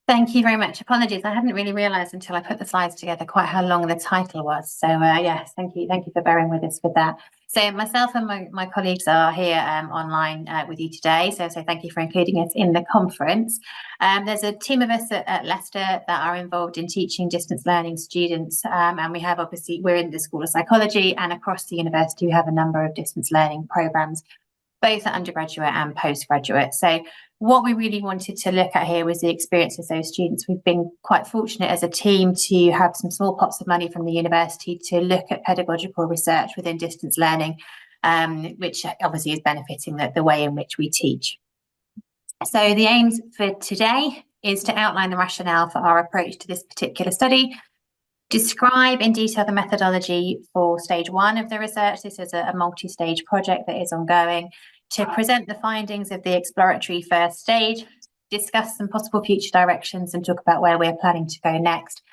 Thank you very much. Apologies, I hadn't really realised until I put the slides together quite how long the title was. So yes, thank you for bearing with us with that. So myself and my colleagues are here online with you today. So thank you for including us in the conference. There's a team of us at Leicester that are involved in teaching distance learning students, and we have we're in the School of Psychology, and across the university we have a number of distance learning programmes, both at undergraduate and postgraduate. So what we really wanted to look at here was the experience of those students. We've been quite fortunate as a team to have some small pots of money from the university to look at pedagogical research within distance learning, which obviously is benefiting the way in which we teach. So the aims for today is to outline the rationale for our approach to this particular study, describe in detail the methodology for stage 1 of the research. This is a multi-stage project that is ongoing, to present the findings of the exploratory first stage, discuss some possible future directions and talk about where we're planning to go next.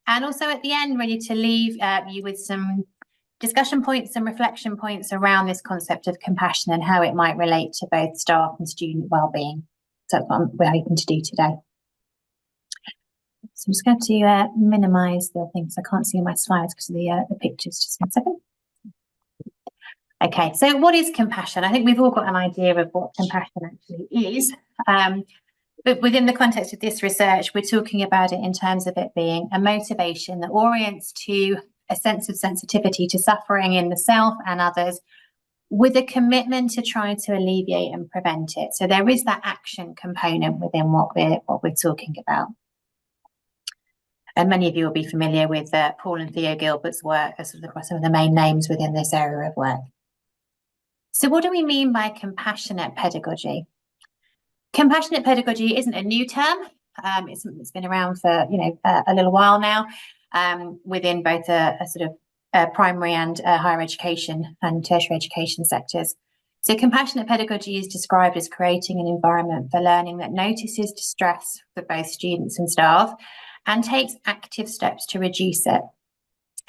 And also at the end, ready to leave you with some discussion points and reflection points around this concept of compassion and how it might relate to both staff and student wellbeing. So that's what we're hoping to do today. So I'm just going to minimise the things. I can't see my slides because of the pictures. Just 1 second. Okay, so what is compassion? I think we've all got an idea of what compassion actually is. But within the context of this research, we're talking about it in terms of it being a motivation that orients to a sense of sensitivity to suffering in the self and others, with a commitment to try to alleviate and prevent it. So there is that action component within what we're talking about. And many of you will be familiar with Paul and Theo Gilbert's work as some of the main names within this area of work. So what do we mean by compassionate pedagogy? Compassionate pedagogy isn't a new term. It's been around for a little while now, within both a sort of primary and higher education and tertiary education sectors. So compassionate pedagogy is described as creating an environment for learning that notices distress for both students and staff and takes active steps to reduce it.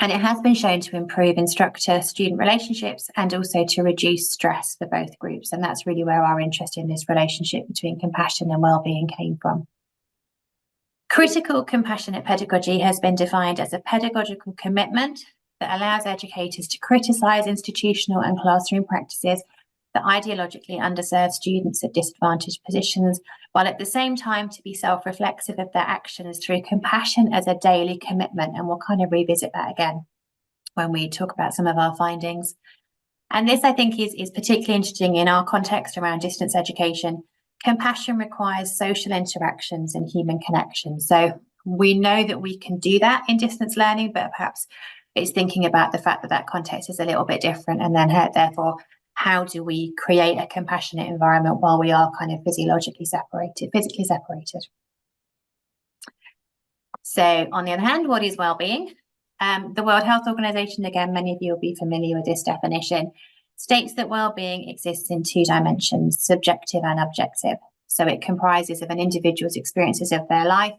And it has been shown to improve instructor-student relationships and also to reduce stress for both groups. And that's really where our interest in this relationship between compassion and wellbeing came from. Critical compassionate pedagogy has been defined as a pedagogical commitment that allows educators to criticise institutional and classroom practices that ideologically underserve students at disadvantaged positions, while at the same time to be self-reflexive of their actions through compassion as a daily commitment. And we'll kind of revisit that again when we talk about some of our findings. And this, I think, is particularly interesting in our context around distance education. Compassion requires social interactions and human connection. So we know that we can do that in distance learning, but perhaps it's thinking about the fact that that context is a little bit different, and then therefore, how do we create a compassionate environment while we are kind of physically separated? So on the other hand, what is well-being? The World Health Organization, again, many of you will be familiar with this definition, states that well-being exists in 2 dimensions, subjective and objective. So it comprises of an individual's experiences of their life,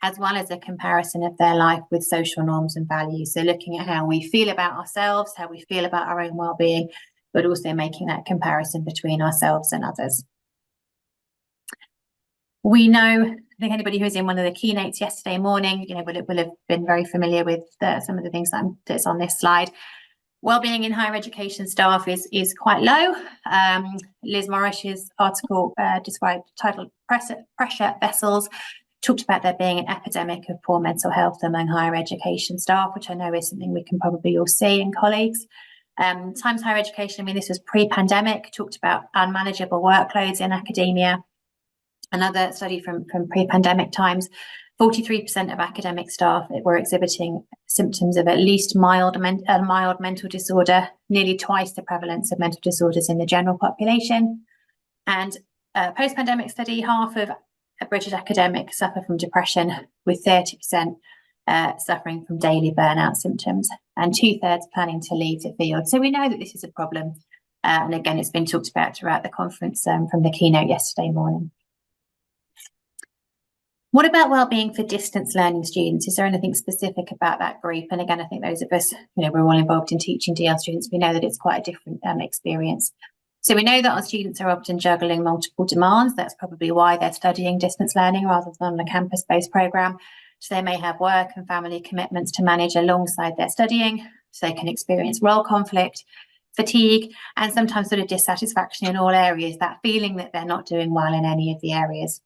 as well as a comparison of their life with social norms and values. So looking at how we feel about ourselves, how we feel about our own well-being, but also making that comparison between ourselves and others. We know, I think anybody who was in one of the keynotes yesterday morning, will have been very familiar with some of the things that's on this slide. Wellbeing in higher education staff is quite low. Liz Morrish's article titled Pressure Vessels talked about there being an epidemic of poor mental health among higher education staff, which I know is something we can probably all see in colleagues. Times Higher Education, this was pre-pandemic, talked about unmanageable workloads in academia. Another study from pre-pandemic times, 43% of academic staff were exhibiting symptoms of at least mild mental disorder, nearly twice the prevalence of mental disorders in the general population. And a post-pandemic study, half of British academics suffer from depression, with 30% suffering from daily burnout symptoms, and 2/3 planning to leave the field. So we know that this is a problem. And again, it's been talked about throughout the conference from the keynote yesterday morning. What about wellbeing for distance learning students? Is there anything specific about that group? And again, I think those of us, we're all involved in teaching DL students. We know that it's quite a different experience. So we know that our students are often juggling multiple demands. That's probably why they're studying distance learning rather than a campus-based programme. So they may have work and family commitments to manage alongside their studying, so they can experience role conflict, fatigue, and sometimes sort of dissatisfaction in all areas, that feeling that they're not doing well in any of the areas.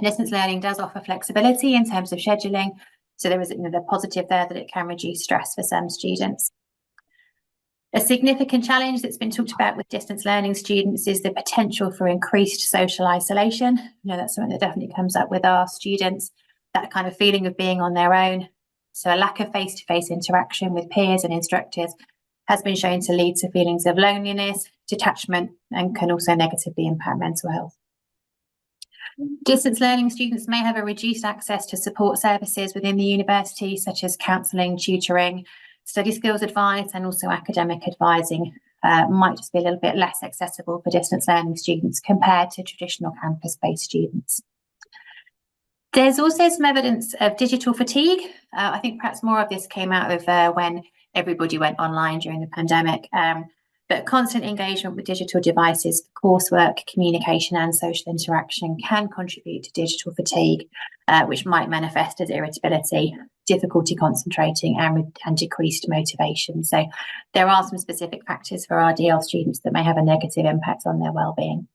Distance learning does offer flexibility in terms of scheduling, so there is the positive there that it can reduce stress for some students. A significant challenge that's been talked about with distance learning students is the potential for increased social isolation. That's something that definitely comes up with our students, that kind of feeling of being on their own. So a lack of face-to-face interaction with peers and instructors has been shown to lead to feelings of loneliness, detachment, and can also negatively impact mental health. Distance learning students may have a reduced access to support services within the university, such as counselling, tutoring, study skills advice, and also academic advising might just be a little bit less accessible for distance learning students compared to traditional campus-based students. There's also some evidence of digital fatigue. I think perhaps more of this came out of when everybody went online during the pandemic. But constant engagement with digital devices, coursework, communication, and social interaction can contribute to digital fatigue, which might manifest as irritability, difficulty concentrating, and decreased motivation. So there are some specific factors for our DL students that may have a negative impact on their well-being.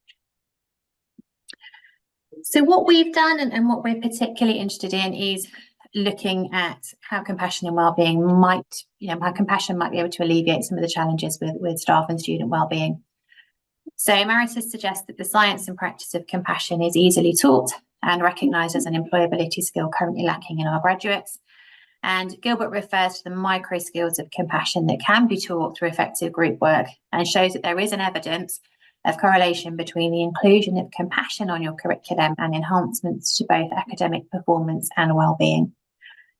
So what we've done and what we're particularly interested in is looking at how compassion and wellbeing might, how compassion might be able to alleviate some of the challenges with staff and student wellbeing. So Emeritus suggests that the science and practice of compassion is easily taught and recognised as an employability skill currently lacking in our graduates. And Gilbert refers to the micro skills of compassion that can be taught through effective group work, and shows that there is an evidence of correlation between the inclusion of compassion on your curriculum and enhancements to both academic performance and wellbeing.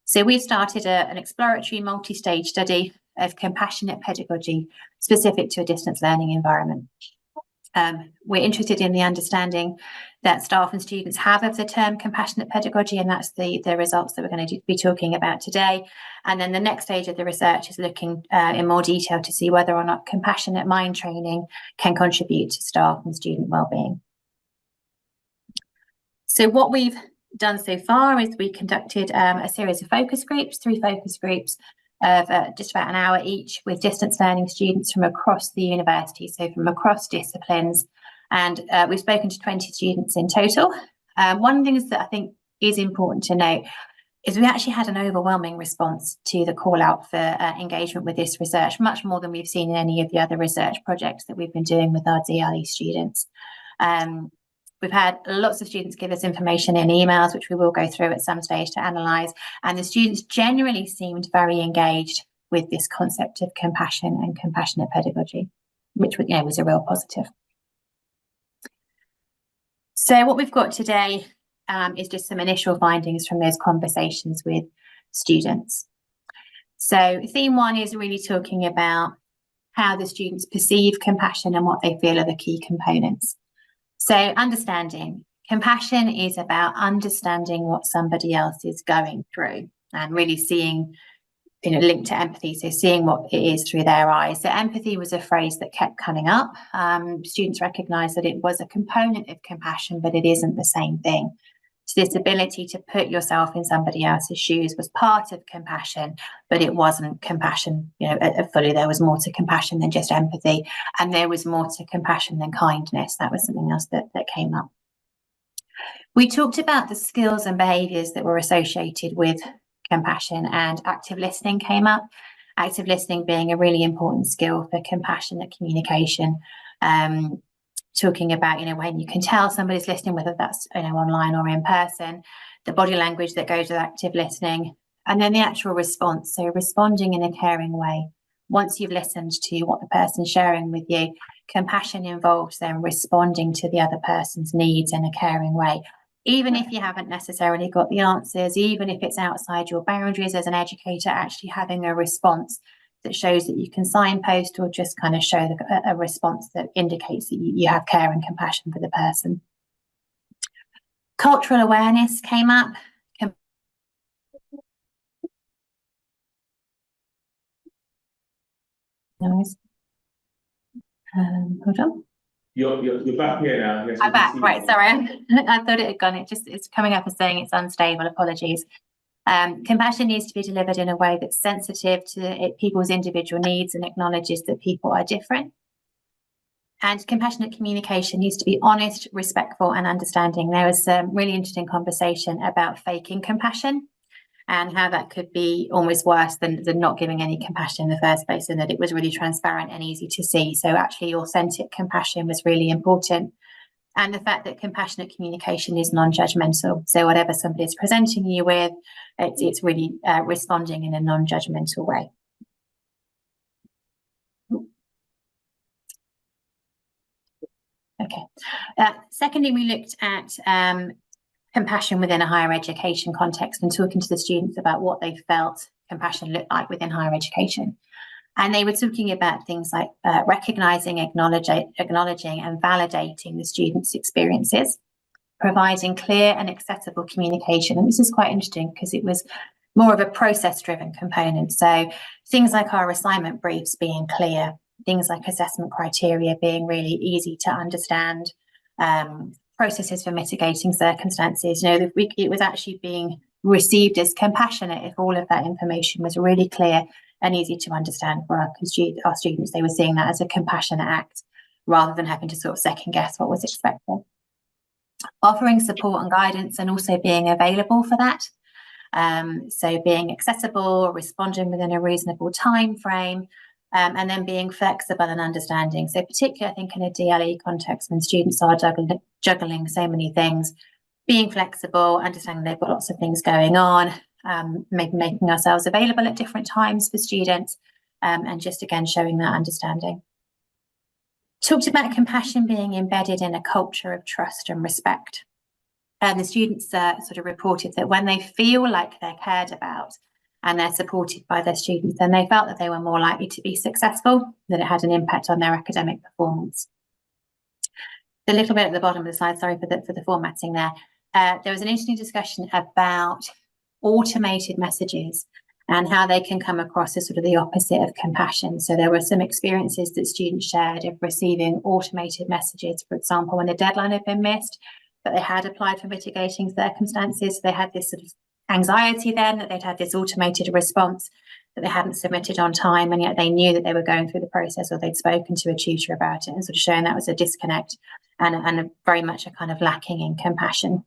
So we've started an exploratory multi-stage study of compassionate pedagogy specific to a distance learning environment. We're interested in the understanding that staff and students have of the term compassionate pedagogy, and that's the results that we're going to be talking about today. And then the next stage of the research is looking in more detail to see whether or not compassionate mind training can contribute to staff and student wellbeing. So what we've done so far is we conducted a series of focus groups, 3 focus groups of just about an hour each, with distance learning students from across the university, so from across disciplines. And we've spoken to 20 students in total. One of the things that I think is important to note is we actually had an overwhelming response to the call out for engagement with this research, much more than we've seen in any of the other research projects that we've been doing with our DLE students. We've had lots of students give us information in emails, which we will go through at some stage to analyse, and the students generally seemed very engaged with this concept of compassion and compassionate pedagogy, which was a real positive. So what we've got today is just some initial findings from those conversations with students. So theme 1 is really talking about how the students perceive compassion and what they feel are the key components. So understanding. Compassion is about understanding what somebody else is going through and really seeing, linked to empathy, so seeing what it is through their eyes. So empathy was a phrase that kept coming up. Students recognised that it was a component of compassion, but it isn't the same thing. So this ability to put yourself in somebody else's shoes was part of compassion, but it wasn't compassion, fully. There was more to compassion than just empathy, and there was more to compassion than kindness. That was something else that came up. We talked about the skills and behaviours that were associated with compassion, and active listening came up. Active listening being a really important skill for compassionate communication. Talking about, when you can tell somebody's listening, whether that's, online or in person, the body language that goes with active listening, and then the actual response. So responding in a caring way. Once you've listened to what the person's sharing with you, compassion involves then responding to the other person's needs in a caring way. Even if you haven't necessarily got the answers, even if it's outside your boundaries as an educator, actually having a response that shows that you can signpost or just kind of show a response that indicates that you have care and compassion for the person. Cultural awareness came up. Hold on. You're back here now. Yes, I'm back. Right, sorry. I thought it had gone. It's coming up as saying it's unstable. Apologies. Compassion needs to be delivered in a way that's sensitive to people's individual needs and acknowledges that people are different. And compassionate communication needs to be honest, respectful, and understanding. There was some really interesting conversation about faking compassion and how that could be almost worse than not giving any compassion in the first place, and that it was really transparent and easy to see. So actually authentic compassion was really important. And the fact that compassionate communication is non-judgmental. So whatever somebody is presenting you with, it's really responding in a non-judgmental way. Okay. Secondly, we looked at compassion within a higher education context and talking to the students about what they felt compassion looked like within higher education. And they were talking about things like recognising, acknowledging and validating the students' experiences, providing clear and accessible communication. And this is quite interesting because it was more of a process-driven component. So things like our assignment briefs being clear, things like assessment criteria being really easy to understand, processes for mitigating circumstances. You know, it was actually being received as compassionate if all of that information was really clear and easy to understand for our students. They were seeing that as a compassionate act rather than having to sort of second guess what was expected. Offering support and guidance and also being available for that. So being accessible, responding within a reasonable time frame, and then being flexible and understanding. So particularly, I think, in a DLE context, when students are juggling so many things, being flexible, understanding they've got lots of things going on, maybe making ourselves available at different times for students, and just, again, showing that understanding. Talked about compassion being embedded in a culture of trust and respect. And the students sort of reported that when they feel like they're cared about and they're supported by their students, then they felt that they were more likely to be successful, that it had an impact on their academic performance. The little bit at the bottom of the slide, sorry for the formatting there. There was an interesting discussion about automated messages and how they can come across as sort of the opposite of compassion. So there were some experiences that students shared of receiving automated messages, for example, when a deadline had been missed, but they had applied for mitigating circumstances. They had this sort of anxiety then that they'd had this automated response that they hadn't submitted on time, and yet they knew that they were going through the process, or they'd spoken to a tutor about it, and sort of showing that was a disconnect and very much a kind of lacking in compassion.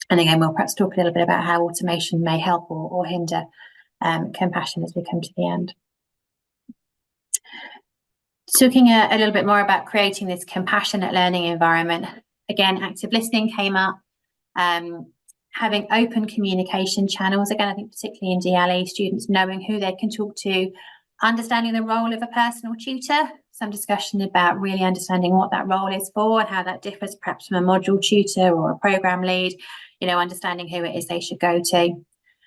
And again, we'll perhaps talk a little bit about how automation may help or hinder compassion as we come to the end. Talking a little bit more about creating this compassionate learning environment. Again, active listening came up. Having open communication channels, again, I think particularly in DLE, students knowing who they can talk to, understanding the role of a personal tutor, some discussion about really understanding what that role is for and how that differs perhaps from a module tutor or a program lead, you know, understanding who it is they should go to.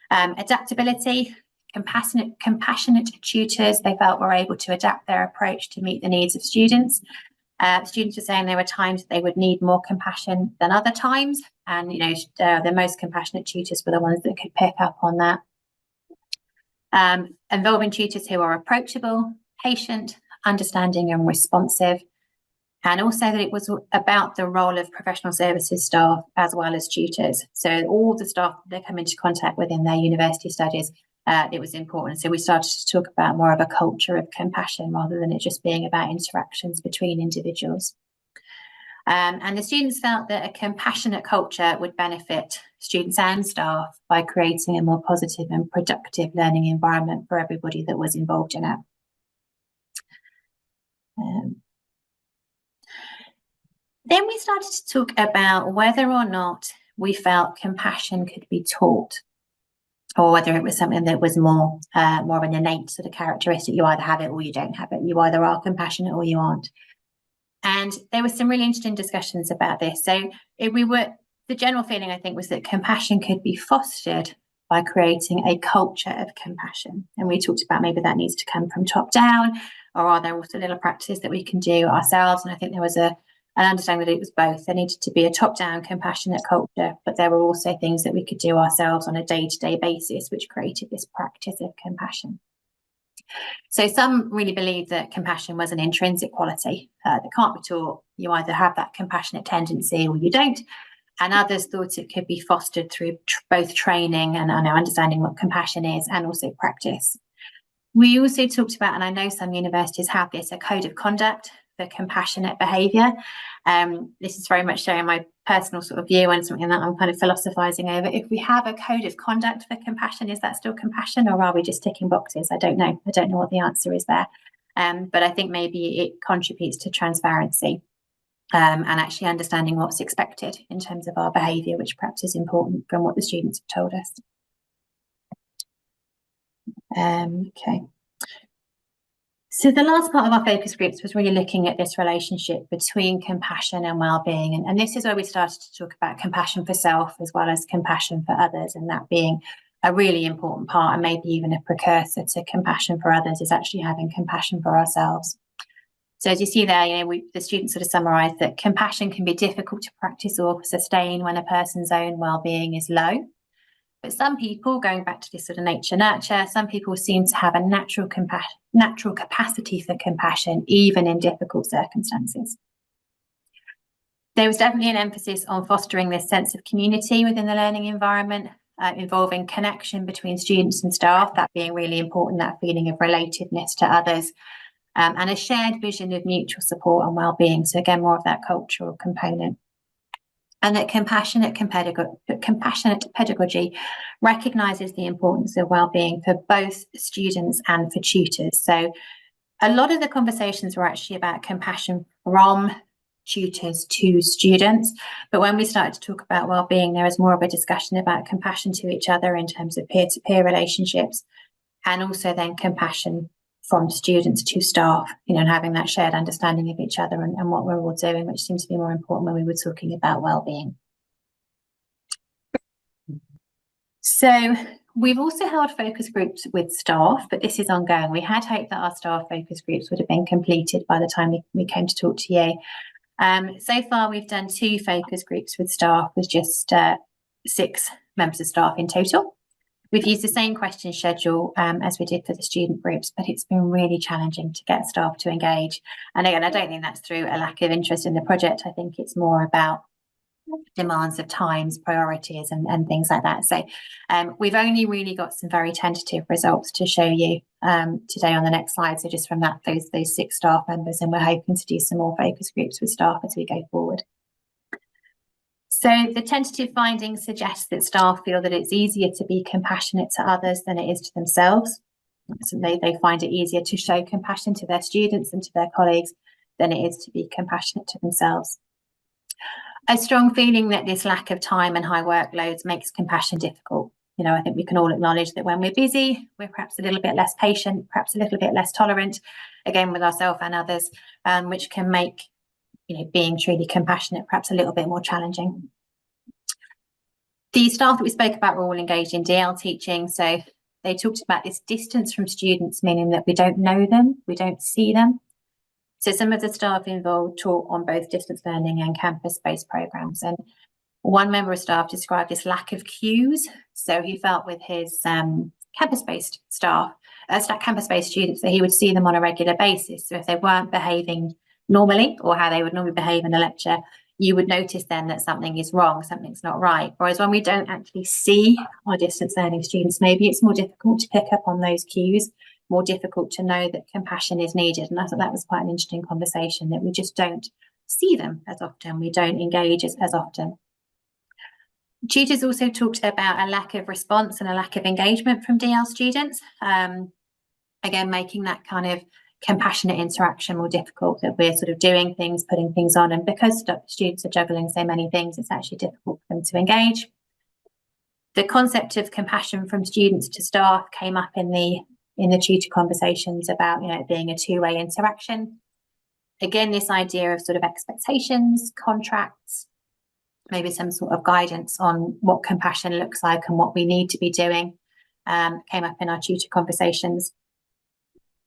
Adaptability, compassionate tutors they felt were able to adapt their approach to meet the needs of students. Students were saying there were times that they would need more compassion than other times, and you know the most compassionate tutors were the ones that could pick up on that. Involving tutors who are approachable, patient, understanding and responsive, and also that it was about the role of professional services staff as well as tutors. So all the staff that they come into contact with in their university studies, it was important. So we started to talk about more of a culture of compassion rather than it just being about interactions between individuals. And the students felt that a compassionate culture would benefit students and staff by creating a more positive and productive learning environment for everybody that was involved in it. Then we started to talk about whether or not we felt compassion could be taught, or whether it was something that was more of an innate sort of characteristic. You either have it or you don't have it. You either are compassionate or you aren't. And there were some really interesting discussions about this. So the general feeling, I think, was that compassion could be fostered by creating a culture of compassion. And we talked about maybe that needs to come from top down, or are there also little practices that we can do ourselves? And I think there was an understanding that it was both. There needed to be a top-down compassionate culture, but there were also things that we could do ourselves on a day-to-day basis, which created this practice of compassion. So some really believed that compassion was an intrinsic quality that can't be taught. You either have that compassionate tendency or you don't. And others thought it could be fostered through both training and understanding what compassion is, and also practice. We also talked about, and I know some universities have this, a code of conduct for compassionate behaviour. This is very much showing my personal sort of view and something that I'm kind of philosophizing over. If we have a code of conduct for compassion, is that still compassion, or are we just ticking boxes? I don't know. I don't know what the answer is there. But I think maybe it contributes to transparency and actually understanding what's expected in terms of our behaviour, which perhaps is important from what the students have told us. Okay. So the last part of our focus groups was really looking at this relationship between compassion and well-being. And this is where we started to talk about compassion for self as well as compassion for others, and that being a really important part, and maybe even a precursor to compassion for others, is actually having compassion for ourselves. So as you see there, the students sort of summarised that compassion can be difficult to practice or sustain when a person's own well-being is low. But some people, going back to this sort of nature-nurture, some people seem to have a natural capacity for compassion, even in difficult circumstances. There was definitely an emphasis on fostering this sense of community within the learning environment, involving connection between students and staff, that being really important, that feeling of relatedness to others, and a shared vision of mutual support and well-being. So again, more of that cultural component. And that compassionate pedagogy recognises the importance of well-being for both students and for tutors. So a lot of the conversations were actually about compassion from tutors to students. But when we started to talk about well-being, there was more of a discussion about compassion to each other in terms of peer-to-peer relationships, and also then compassion from students to staff, and having that shared understanding of each other and what we're all doing, which seems to be more important when we were talking about well-being. So we've also held focus groups with staff, but this is ongoing. We had hoped that our staff focus groups would have been completed by the time we came to talk to you. So far, we've done 2 focus groups with staff, with just 6 members of staff in total. We've used the same question schedule as we did for the student groups, but it's been really challenging to get staff to engage. And again, I don't think that's through a lack of interest in the project. I think it's more about demands of times, priorities, and things like that. So we've only really got some very tentative results to show you today on the next slide. So just from those 6 staff members, and we're hoping to do some more focus groups with staff as we go forward. So the tentative findings suggest that staff feel that it's easier to be compassionate to others than it is to themselves. So they find it easier to show compassion to their students and to their colleagues than it is to be compassionate to themselves. A strong feeling that this lack of time and high workloads makes compassion difficult. I think we can all acknowledge that when we're busy, we're perhaps a little bit less patient, perhaps a little bit less tolerant, again, with ourselves and others, which can make being truly compassionate perhaps a little bit more challenging. The staff that we spoke about were all engaged in DL teaching, so they talked about this distance from students, meaning that we don't know them, we don't see them. So some of the staff involved taught on both distance learning and campus-based programmes, and one member of staff described this lack of cues. So he felt with his campus-based campus-based students, that he would see them on a regular basis. So if they weren't behaving normally, or how they would normally behave in a lecture, you would notice then that something is wrong, something's not right. Whereas when we don't actually see our distance learning students, maybe it's more difficult to pick up on those cues, more difficult to know that compassion is needed. And I thought that was quite an interesting conversation, that we just don't see them as often, we don't engage as often. Tutors also talked about a lack of response and a lack of engagement from DL students. Again, making that kind of compassionate interaction more difficult, that we're sort of doing things, putting things on, and because students are juggling so many things, it's actually difficult for them to engage. The concept of compassion from students to staff came up in the tutor conversations about it being a 2-way interaction. Again, this idea of sort of expectations, contracts, maybe some sort of guidance on what compassion looks like and what we need to be doing came up in our tutor conversations.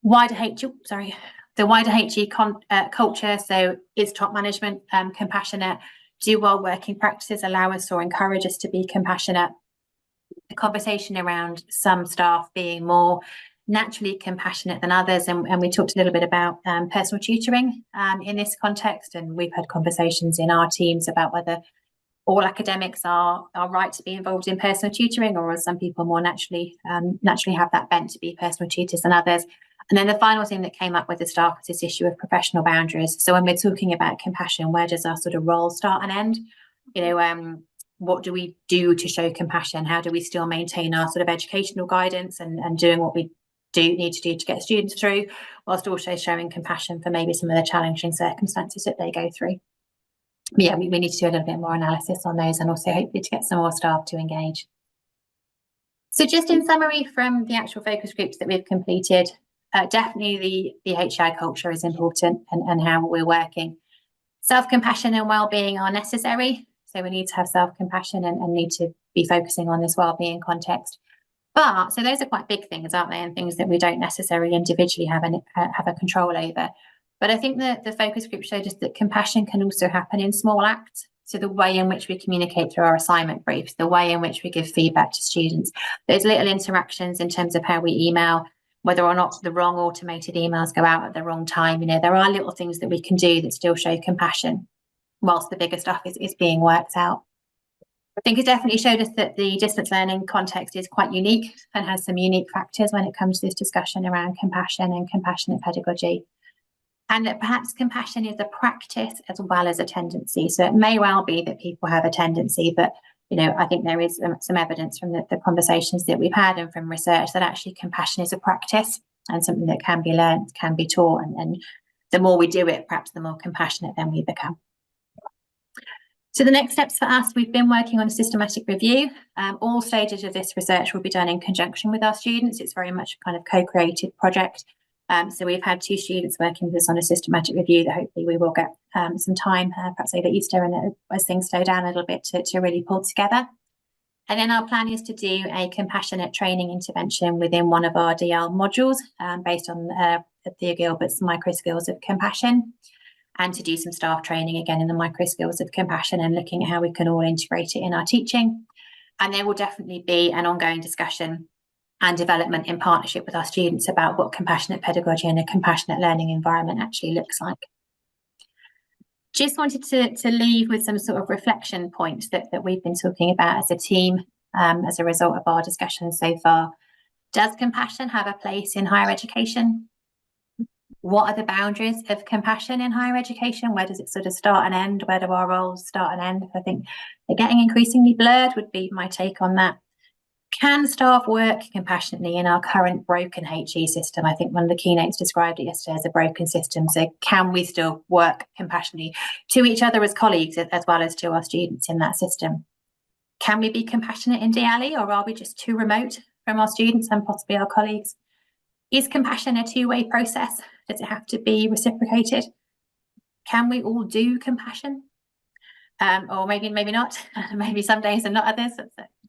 The wider HE culture, so is top management compassionate? Do our working practices allow us or encourage us to be compassionate? The conversation around some staff being more naturally compassionate than others, and we talked a little bit about personal tutoring in this context, and we've had conversations in our teams about whether all academics are right to be involved in personal tutoring, or are some people more naturally have that bent to be personal tutors than others. And then the final thing that came up with the staff was this issue of professional boundaries. So when we're talking about compassion, where does our sort of role start and end? What do we do to show compassion? How do we still maintain our sort of educational guidance and doing what we need to do to get students through, whilst also showing compassion for maybe some of the challenging circumstances that they go through? But yeah, we need to do a little bit more analysis on those, and also hopefully to get some more staff to engage. So just in summary from the actual focus groups that we've completed, definitely the HI culture is important, and how we're working. Self-compassion and well-being are necessary. So we need to have self-compassion and need to be focusing on this well-being context. But so those are quite big things, aren't they? And things that we don't necessarily individually have a control over. But I think that the focus group showed us that compassion can also happen in small acts. So the way in which we communicate through our assignment briefs, the way in which we give feedback to students, those little interactions in terms of how we email, whether or not the wrong automated emails go out at the wrong time. There are little things that we can do that still show compassion, whilst the bigger stuff is being worked out. I think it definitely showed us that the distance learning context is quite unique and has some unique factors when it comes to this discussion around compassion and compassionate pedagogy. And that perhaps compassion is a practice as well as a tendency. So it may well be that people have a tendency, but I think there is some evidence from the conversations that we've had and from research that actually compassion is a practice and something that can be learned, can be taught. And the more we do it, perhaps the more compassionate then we become. So the next steps for us, we've been working on a systematic review. All stages of this research will be done in conjunction with our students. It's very much a kind of co-created project. So we've had 2 students working with us on a systematic review that hopefully we will get some time, perhaps over Easter, and as things slow down a little bit, to really pull together. And then our plan is to do a compassionate training intervention within one of our DL modules based on Thea Gilbert's micro skills of compassion, and to do some staff training again in the micro skills of compassion and looking at how we can all integrate it in our teaching. And there will definitely be an ongoing discussion and development in partnership with our students about what compassionate pedagogy and a compassionate learning environment actually looks like. Just wanted to leave with some sort of reflection points that we've been talking about as a team as a result of our discussions so far. Does compassion have a place in higher education? What are the boundaries of compassion in higher education? Where does it sort of start and end? Where do our roles start and end? I think they're getting increasingly blurred would be my take on that. Can staff work compassionately in our current broken HE system? I think one of the keynotes described it yesterday as a broken system. So can we still work compassionately to each other as colleagues as well as to our students in that system? Can we be compassionate in DLE, or are we just too remote from our students and possibly our colleagues? Is compassion a two-way process? Does it have to be reciprocated? Can we all do compassion? Or maybe not. Maybe some days and not others.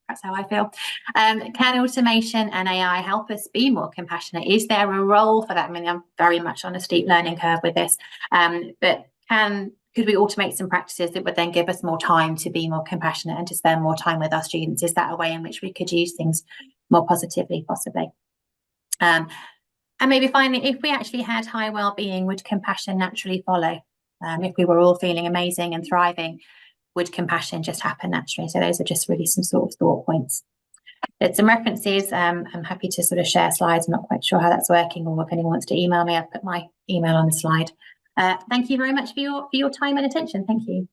That's how I feel. Can automation and AI help us be more compassionate? Is there a role for that? I mean, I'm very much on a steep learning curve with this, but could we automate some practices that would then give us more time to be more compassionate and to spend more time with our students? Is that a way in which we could use things more positively, possibly? And maybe finally, if we actually had high well-being, would compassion naturally follow? If we were all feeling amazing and thriving, would compassion just happen naturally? So those are just really some sort of thought points. There's some references. I'm happy to sort of share slides. I'm not quite sure how that's working, or if anyone wants to email me, I've put my email on the slide. Thank you very much for your time and attention. Thank you.